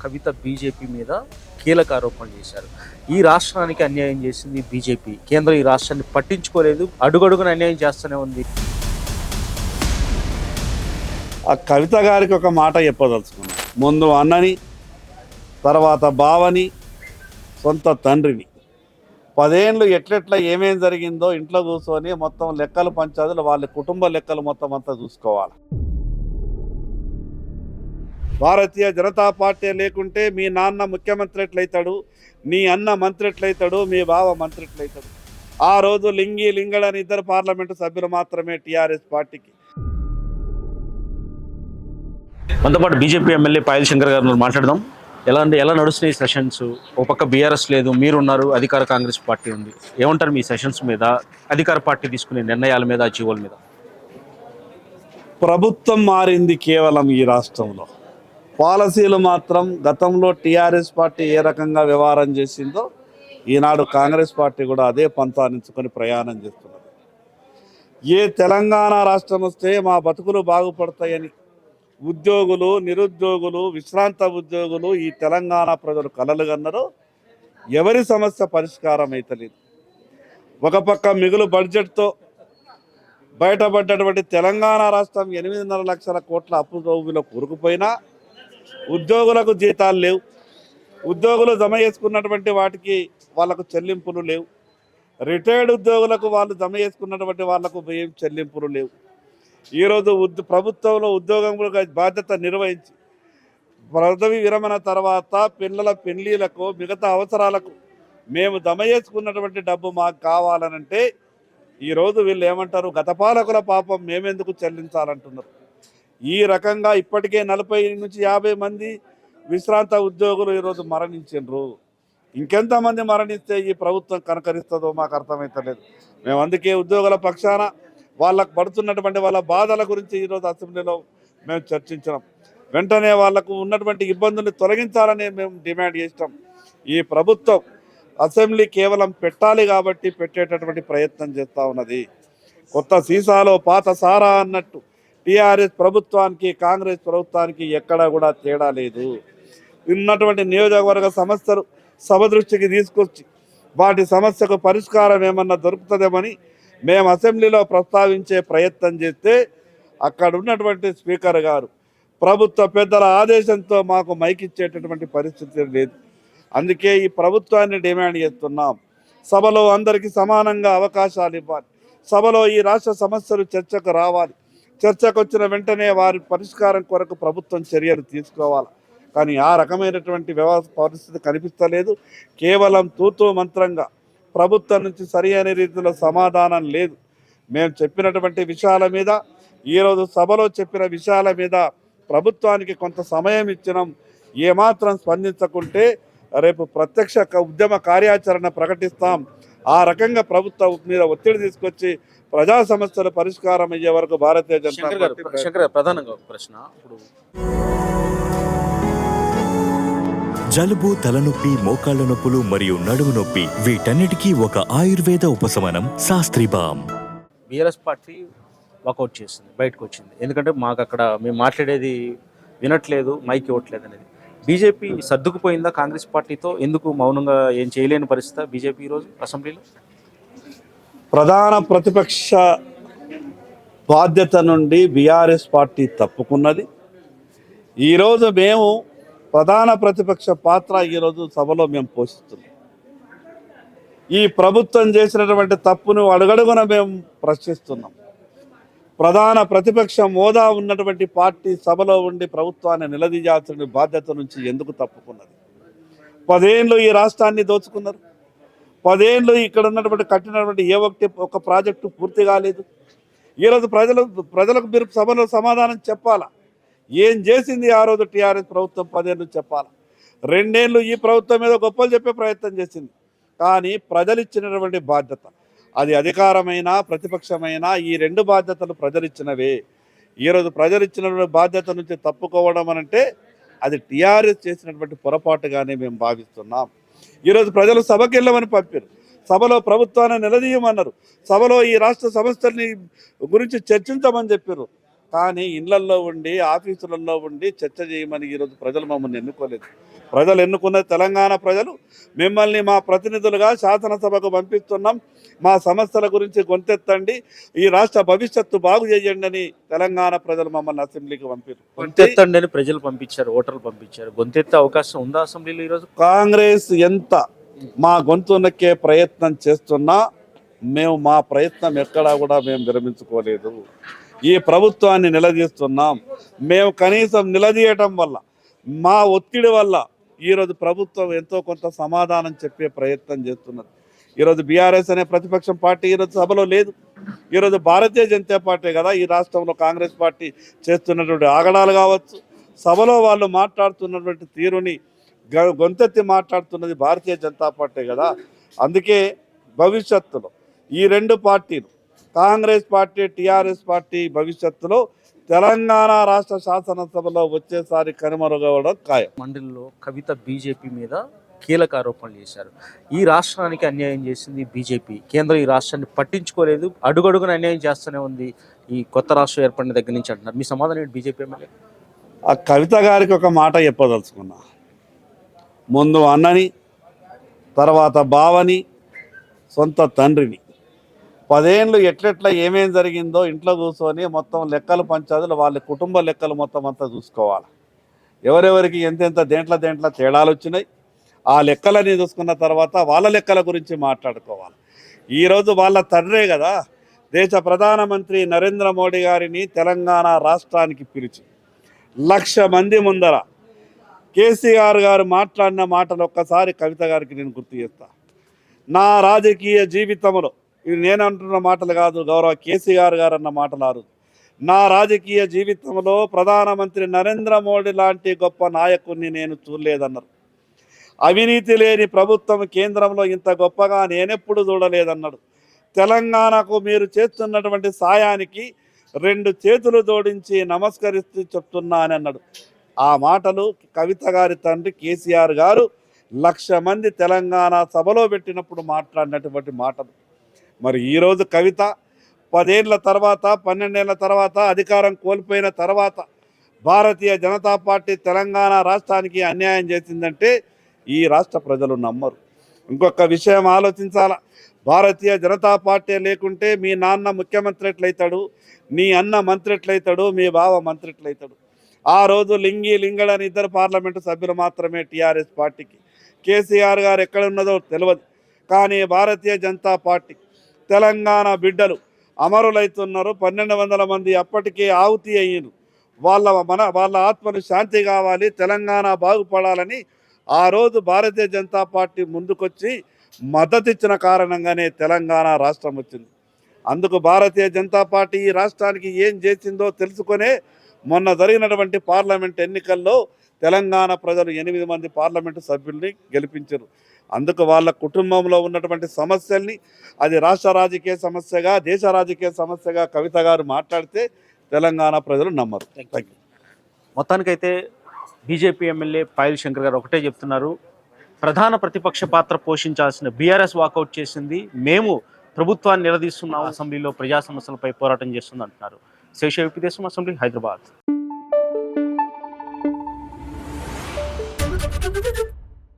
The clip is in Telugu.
కవిత బీజేపీ మీద కీలక ఆరోపణలు చేశారు. ఈ రాష్ట్రానికి అన్యాయం చేసింది బీజేపీ. కేంద్రం ఈ రాష్ట్రాన్ని పట్టించుకోలేదు, అడుగడుగున అన్యాయం చేస్తూనే ఉంది. ఆ కవిత గారికి ఒక మాట చెప్పదలుచుకున్నాను. ముందు అన్నని, తర్వాత బావని, సొంత తండ్రిని. 10 ఏళ్ళు ఎట్లెట్లా ఏమేం జరిగిందో ఇంట్లో కూర్చొని మొత్తం లెక్కలు పంచాదులు వాళ్ళ కుటుంబ లెక్కలు మొత్తం అంతా చూసుకోవాలి. భారతీయ జనతా పార్టీ లేకుంటే మీ నాన్న ముఖ్యమంత్రి ఎట్లయితాడు, నీ అన్న మంత్రి ఎట్లయితాడు, మీ బావ మంత్రి ఎట్లయితాడు. ఆ రోజు లింగడని 2 పార్లమెంటు సభ్యులు మాత్రమే టీఆర్ఎస్ పార్టీకి. మనతో పాటు బీజేపీ ఎమ్మెల్యే పాయల్ శంకర్ గారు మాట్లాడదాం. ఎలా నడుస్తున్నాయి సెషన్స్? ఒక పక్క బీఆర్ఎస్ లేదు, మీరున్నారు, అధికార కాంగ్రెస్ పార్టీ ఉంది. ఏమంటారు మీ సెషన్స్ మీద, అధికార పార్టీ తీసుకునే నిర్ణయాల మీద, జీవోల మీద? ప్రభుత్వం మారింది కేవలం ఈ రాష్ట్రంలో. పాలసీలు మాత్రం గతంలో టీఆర్ఎస్ పార్టీ ఏ రకంగా వ్యవహారం చేసిందో ఈనాడు కాంగ్రెస్ పార్టీ కూడా అదే పంతానించుకొని ప్రయాణం చేస్తున్నది. ఏ తెలంగాణ రాష్ట్రం వస్తే మా బతుకులు బాగుపడతాయని ఉద్యోగులు, నిరుద్యోగులు, విశ్రాంత ఉద్యోగులు, ఈ తెలంగాణ ప్రజలు కలలు కన్నారో ఎవరి సమస్య పరిష్కారం అయితలేదు. ఒక పక్క మిగులు బడ్జెట్తో బయటపడ్డటువంటి తెలంగాణ రాష్ట్రం 8.5 లక్షల కోట్ల అప్పు దోబిలో కూరుకుపోయినా ఉద్యోగులకు జీతాలు లేవు, ఉద్యోగులు జమ చేసుకున్నటువంటి వాటికి వాళ్ళకు చెల్లింపులు లేవు, రిటైర్డ్ ఉద్యోగులకు వాళ్ళు జమ చేసుకున్నటువంటి వాళ్లకు ఏం చెల్లింపులు లేవు. ఈరోజు ప్రభుత్వంలో ఉద్యోగం బాధ్యత నిర్వహించి పదవి విరమణ తర్వాత పిల్లల పెళ్లిలకు మిగతా అవసరాలకు మేము జమ చేసుకున్నటువంటి డబ్బు మాకు కావాలనంటే ఈరోజు వీళ్ళు ఏమంటారు, గత పాలకుల పాపం మేమెందుకు చెల్లించాలంటున్నారు. ఈ రకంగా ఇప్పటికే 40 నుంచి 50 మంది విశ్రాంత ఉద్యోగులు ఈరోజు మరణించారు. ఇంకెంతమంది మరణిస్తే ఈ ప్రభుత్వం కనకరిస్తుందో మాకు అర్థమవుతలేదు. మేము అందుకే ఉద్యోగుల పక్షాన వాళ్ళకు పడుతున్నటువంటి వాళ్ళ బాధల గురించి ఈరోజు అసెంబ్లీలో మేము చర్చించినాం. వెంటనే వాళ్లకు ఉన్నటువంటి ఇబ్బందుల్ని తొలగించాలని మేము డిమాండ్ చేస్తాం. ఈ ప్రభుత్వం అసెంబ్లీ కేవలం పెట్టాలి కాబట్టి పెట్టేటటువంటి ప్రయత్నం చేస్తూ ఉన్నది. కొత్త సీసాలో పాత సారా అన్నట్టు టీఆర్ఎస్ ప్రభుత్వానికి కాంగ్రెస్ ప్రభుత్వానికి ఎక్కడా కూడా తేడా లేదు. ఉన్నటువంటి నియోజకవర్గ సమస్యలు సభ దృష్టికి తీసుకొచ్చి వాటి సమస్యకు పరిష్కారం ఏమన్నా దొరుకుతుందేమని మేము అసెంబ్లీలో ప్రస్తావించే ప్రయత్నం చేస్తే అక్కడ ఉన్నటువంటి స్పీకర్ గారు ప్రభుత్వ పెద్దల ఆదేశంతో మాకు మైక్ ఇచ్చేటటువంటి పరిస్థితి లేదు. అందుకే ఈ ప్రభుత్వాన్ని డిమాండ్ చేస్తున్నాం. సభలో అందరికీ సమానంగా అవకాశాలు ఇవ్వాలి. సభలో ఈ రాష్ట్ర సమస్యలు చర్చకు రావాలి. చర్చకు వచ్చిన వెంటనే వారి పరిష్కారం కొరకు ప్రభుత్వం చర్యలు తీసుకోవాలి. కానీ ఆ రకమైనటువంటి పరిస్థితి కనిపిస్తలేదు. కేవలం తూతూ మంత్రంగా ప్రభుత్వం నుంచి సరి అయిన రీతిలో సమాధానం లేదు. మేము చెప్పినటువంటి విషయాల మీద, ఈరోజు సభలో చెప్పిన విషయాల మీద ప్రభుత్వానికి కొంత సమయం ఇచ్చినాం. ఏమాత్రం స్పందించకుంటే రేపు ప్రత్యక్ష ఉద్యమ కార్యాచరణ ప్రకటిస్తాం. ఆ రకంగా ప్రభుత్వం మీద ఒత్తిడి తీసుకొచ్చి ప్రజా సమస్యల పరిష్కారం అయ్యే వరకు భారతీయ జనతా పార్టీ. ప్రధానంగా ప్రశ్న, ఇప్పుడు జలుబు, తలనొప్పి, మోకాళ్ల నొప్పులు మరియు నడుము నొప్పి, వీటన్నిటికీ ఒక ఆయుర్వేద ఉపశమనం శాస్త్రీబామ్. బీఆర్ఎస్ పార్టీ వాకౌట్ చేసింది, బయటకు వచ్చింది. ఎందుకంటే మాకు అక్కడ మేము మాట్లాడేది వినట్లేదు, మైక్ ఇవ్వట్లేదు అనేది. బీజేపీ సర్దుకుపోయిందా కాంగ్రెస్ పార్టీతో? ఎందుకు మౌనంగా ఏం చేయలేని పరిస్థితి బీజేపీ ఈరోజు అసెంబ్లీలో? ప్రధాన ప్రతిపక్ష బాధ్యత నుండి బీఆర్ఎస్ పార్టీ తప్పుకున్నది. ఈరోజు మేము ప్రధాన ప్రతిపక్ష పాత్ర ఈరోజు సభలో మేము పోషిస్తున్నాం. ఈ ప్రభుత్వం చేసినటువంటి తప్పును అడుగడుగున మేము ప్రశ్నిస్తున్నాం. ప్రధాన ప్రతిపక్ష హోదా ఉన్నటువంటి పార్టీ సభలో ఉండి ప్రభుత్వాన్ని నిలదీయాల్సిన బాధ్యత నుంచి ఎందుకు తప్పుకున్నది? 10 ఏళ్ళు ఈ రాష్ట్రాన్ని దోచుకున్నారు. 10 ఏళ్ళు ఇక్కడ ఉన్నటువంటి కట్టినటువంటి ఒక ప్రాజెక్టు పూర్తి కాలేదు. ఈరోజు ప్రజలకు మీరు సభలో సమాధానం చెప్పాలా. ఏం చేసింది ఆ రోజు టీఆర్ఎస్ ప్రభుత్వం? 10 ఏళ్ళు చెప్పాలా. 2 ఏళ్ళు ఈ ప్రభుత్వం మీద గొప్పలు చెప్పే ప్రయత్నం చేసింది. కానీ ప్రజలు ఇచ్చినటువంటి బాధ్యత, అది అధికారమైనా ప్రతిపక్షమైనా, ఈ 2 బాధ్యతలు ప్రజలు ఇచ్చినవే. ఈరోజు ప్రజలు ఇచ్చినటువంటి బాధ్యత నుంచి తప్పుకోవడం అనంటే అది టీఆర్ఎస్ చేసినటువంటి పొరపాటుగానే మేము భావిస్తున్నాం. ఈరోజు ప్రజలు సభకి వెళ్ళమని పంపారు, సభలో ప్రభుత్వాన్ని నిలదీయమన్నారు, సభలో ఈ రాష్ట్ర సమస్యల్ని గురించి చర్చించమని చెప్పారు. కానీ ఇళ్లల్లో ఉండి ఆఫీసులలో ఉండి చర్చ చేయమని ఈరోజు ప్రజలు మమ్మల్ని ఎన్నుకోలేదు. ప్రజలు ఎన్నుకున్న తెలంగాణ ప్రజలు మిమ్మల్ని మా ప్రతినిధులుగా శాసనసభకు పంపిస్తున్నాం, మా సమస్యల గురించి గొంతెత్తండి, ఈ రాష్ట్ర భవిష్యత్తు బాగు చేయండి అని తెలంగాణ ప్రజలు మమ్మల్ని అసెంబ్లీకి పంపారు. గొంతెత్తండి అని ప్రజలు పంపించారు, ఓటర్లు పంపించారు. గొంతెత్తే అవకాశం ఉందా అసెంబ్లీలో ఈరోజు? కాంగ్రెస్ ఎంత మా గొంతు నొక్కే ప్రయత్నం చేస్తున్నా మేము మా ప్రయత్నం ఎక్కడా కూడా మేము విరమించుకోలేదు. ఈ ప్రభుత్వాన్ని నిలదీస్తున్నాం. మేము కనీసం నిలదీయటం వల్ల, మా ఒత్తిడి వల్ల ఈరోజు ప్రభుత్వం ఎంతో కొంత సమాధానం చెప్పే ప్రయత్నం చేస్తున్నది. ఈరోజు బీఆర్ఎస్ అనే ప్రతిపక్షం పార్టీ ఈరోజు సభలో లేదు. ఈరోజు భారతీయ జనతా పార్టీ కదా ఈ రాష్ట్రంలో కాంగ్రెస్ పార్టీ చేస్తున్నటువంటి ఆగడాలు కావచ్చు, సభలో వాళ్ళు మాట్లాడుతున్నటువంటి తీరుని గొంతెత్తి మాట్లాడుతున్నది భారతీయ జనతా పార్టీ కదా. అందుకే భవిష్యత్తులో ఈ రెండు పార్టీలు, కాంగ్రెస్ పార్టీ, టీఆర్ఎస్ పార్టీ భవిష్యత్తులో తెలంగాణ రాష్ట్ర శాసనసభలో వచ్చేసారి కనుమరుగవడం ఖాయం. మండలిలో కవిత బీజేపీ మీద కీలక ఆరోపణలు చేశారు. ఈ రాష్ట్రానికి అన్యాయం చేసింది బీజేపీ, కేంద్రం ఈ రాష్ట్రాన్ని పట్టించుకోలేదు, అడుగడుగున అన్యాయం చేస్తూనే ఉంది ఈ కొత్త రాష్ట్రం ఏర్పడిన దగ్గర నుంచి అంటున్నారు. మీ సమాధానం ఏంటి బీజేపీ ఎమ్మెల్యే? ఆ కవిత గారికి ఒక మాట చెప్పదలుచుకున్నా. ముందు అన్నని, తర్వాత బావని, సొంత తండ్రిని 10 ఏళ్ళు ఎట్లెట్లా ఏమేం జరిగిందో ఇంట్లో కూర్చొని మొత్తం లెక్కలు పంచాదులు వాళ్ళ కుటుంబ లెక్కలు మొత్తం అంతా చూసుకోవాలి. ఎవరెవరికి ఎంతెంత దేంట్లో తేడాలు వచ్చినాయి ఆ లెక్కలని చూసుకున్న తర్వాత వాళ్ళ లెక్కల గురించి మాట్లాడుకోవాలి. ఈరోజు వాళ్ళ తండ్రే కదా దేశ ప్రధానమంత్రి నరేంద్ర మోడీ గారిని తెలంగాణ రాష్ట్రానికి పిలిచి 1,00,000 మంది ముందర కేసీఆర్ గారు మాట్లాడిన మాటలు ఒక్కసారి కవిత గారికి నేను గుర్తు చేస్తా. నా రాజకీయ జీవితంలో, ఇవి నేను అంటున్న మాటలు కాదు, గౌరవ కేసీఆర్ గారు అన్న మాటలు ఆరు, నా రాజకీయ జీవితంలో ప్రధానమంత్రి నరేంద్ర మోడీ లాంటి గొప్ప నాయకుడిని నేను చూడలేదన్నారు. అవినీతి లేని ప్రభుత్వం కేంద్రంలో ఇంత గొప్పగా నేనెప్పుడు చూడలేదన్నాడు. తెలంగాణకు మీరు చేస్తున్నటువంటి సాయానికి 2 చేతులు జోడించి నమస్కరిస్తూ చెప్తున్నా అని అన్నాడు. ఆ మాటలు కవిత గారి తండ్రి కేసీఆర్ గారు 1,00,000 మంది తెలంగాణ సభలో పెట్టినప్పుడు మాట్లాడినటువంటి మాటలు. మరి ఈరోజు కవిత 10 ఏళ్ల తర్వాత, 12 ఏళ్ల తర్వాత అధికారం కోల్పోయిన తర్వాత భారతీయ జనతా పార్టీ తెలంగాణ రాష్ట్రానికి అన్యాయం చేసిందంటే ఈ రాష్ట్ర ప్రజలు నమ్మరు. ఇంకొక విషయం ఆలోచించాలా, భారతీయ జనతా పార్టీ లేకుంటే మీ నాన్న ముఖ్యమంత్రి ఎట్లయితాడు, నీ అన్న మంత్రి ఎట్లయితాడు, మీ బావ మంత్రి ఎట్లయితాడు. ఆ రోజు లింగడని 2 పార్లమెంటు సభ్యులు మాత్రమే టీఆర్ఎస్ పార్టీకి. కేసీఆర్ గారు ఎక్కడ ఉన్నదో తెలియదు, కానీ భారతీయ జనతా పార్టీ తెలంగాణ బిడ్డలు అమరులైతున్నారు. 1,200 మంది అప్పటికే ఆహుతి అయ్యారు. వాళ్ళ ఆత్మను శాంతి కావాలి, తెలంగాణ బాగుపడాలని ఆ రోజు భారతీయ జనతా పార్టీ ముందుకొచ్చి మద్దతు ఇచ్చిన కారణంగానే తెలంగాణ రాష్ట్రం వచ్చింది. అందుకు భారతీయ జనతా పార్టీ ఈ రాష్ట్రానికి ఏం చేసిందో తెలుసుకొనే మొన్న జరిగినటువంటి పార్లమెంట్ ఎన్నికల్లో తెలంగాణ ప్రజలు 8 మంది పార్లమెంటు సభ్యుల్ని గెలిపించారు. అందుకు వాళ్ళ కుటుంబంలో ఉన్నటువంటి సమస్యల్ని, అది రాష్ట్ర రాజకీయ సమస్యగా, దేశ రాజకీయ సమస్యగా కవిత గారు మాట్లాడితే తెలంగాణ ప్రజలు నమ్మరు. మొత్తానికైతే బీజేపీ ఎమ్మెల్యే పాయల్ శంకర్ గారు ఒకటే చెప్తున్నారు, ప్రధాన ప్రతిపక్ష పాత్ర పోషించాల్సిన బీఆర్ఎస్ వాకౌట్ చేసింది, మేము ప్రభుత్వాన్ని నిలదీస్తున్నాం, అసెంబ్లీలో ప్రజా సమస్యలపై పోరాటం చేస్తుంది అంటున్నారు. శేష విపి దేశం, అసెంబ్లీ, హైదరాబాద్.